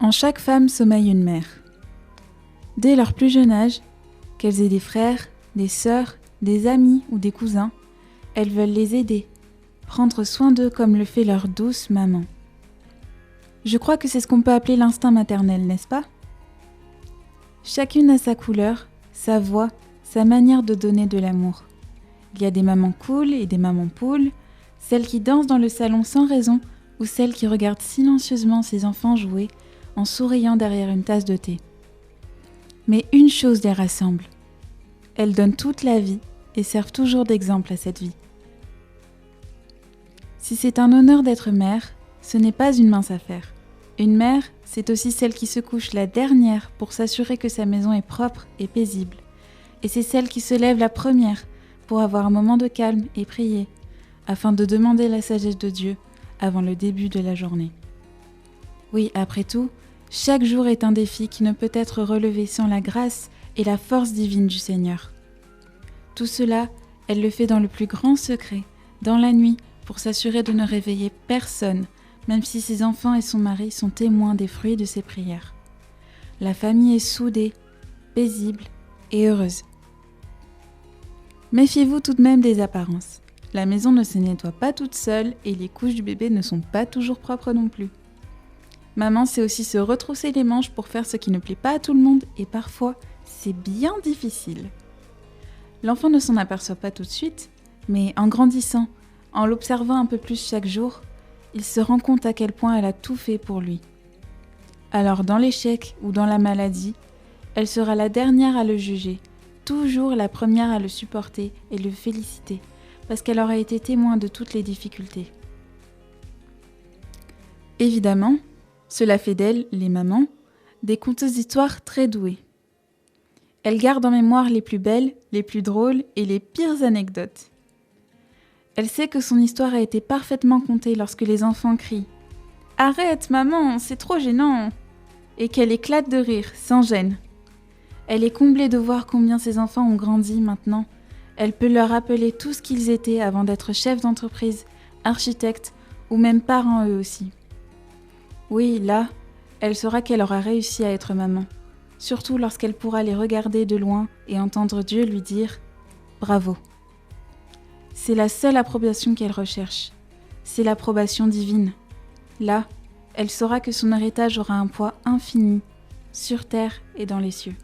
En chaque femme sommeille une mère. Dès leur plus jeune âge, qu'elles aient des frères, des sœurs, des amis ou des cousins, elles veulent les aider, prendre soin d'eux comme le fait leur douce maman. Je crois que c'est ce qu'on peut appeler l'instinct maternel, n'est-ce pas ? Chacune a sa couleur, sa voix, sa manière de donner de l'amour. Il y a des mamans cool et des mamans poules, celles qui dansent dans le salon sans raison ou celles qui regardent silencieusement ses enfants jouer en souriant derrière une tasse de thé. Mais une chose les rassemble. Elles donnent toute la vie et servent toujours d'exemple à cette vie. Si c'est un honneur d'être mère, ce n'est pas une mince affaire. Une mère, c'est aussi celle qui se couche la dernière pour s'assurer que sa maison est propre et paisible. Et c'est celle qui se lève la première pour avoir un moment de calme et prier, afin de demander la sagesse de Dieu avant le début de la journée. Oui, après tout, chaque jour est un défi qui ne peut être relevé sans la grâce et la force divine du Seigneur. Tout cela, elle le fait dans le plus grand secret, dans la nuit, pour s'assurer de ne réveiller personne, même si ses enfants et son mari sont témoins des fruits de ses prières. La famille est soudée, paisible et heureuse. Méfiez-vous tout de même des apparences. La maison ne se nettoie pas toute seule et les couches du bébé ne sont pas toujours propres non plus. Maman sait aussi se retrousser les manches pour faire ce qui ne plaît pas à tout le monde et parfois, c'est bien difficile. L'enfant ne s'en aperçoit pas tout de suite, mais en grandissant, en l'observant un peu plus chaque jour, il se rend compte à quel point elle a tout fait pour lui. Alors dans l'échec ou dans la maladie, elle sera la dernière à le juger, toujours la première à le supporter et le féliciter, parce qu'elle aura été témoin de toutes les difficultés. Évidemment, cela fait d'elles, les mamans, des conteuses d'histoires très douées. Elles gardent en mémoire les plus belles, les plus drôles et les pires anecdotes. Elle sait que son histoire a été parfaitement contée lorsque les enfants crient « Arrête, maman, c'est trop gênant !» et qu'elle éclate de rire, sans gêne. Elle est comblée de voir combien ses enfants ont grandi maintenant. Elle peut leur rappeler tout ce qu'ils étaient avant d'être chefs d'entreprise, architectes ou même parents eux aussi. Oui, là, elle saura qu'elle aura réussi à être maman, surtout lorsqu'elle pourra les regarder de loin et entendre Dieu lui dire « Bravo ». C'est la seule approbation qu'elle recherche, c'est l'approbation divine. Là, elle saura que son héritage aura un poids infini, sur terre et dans les cieux.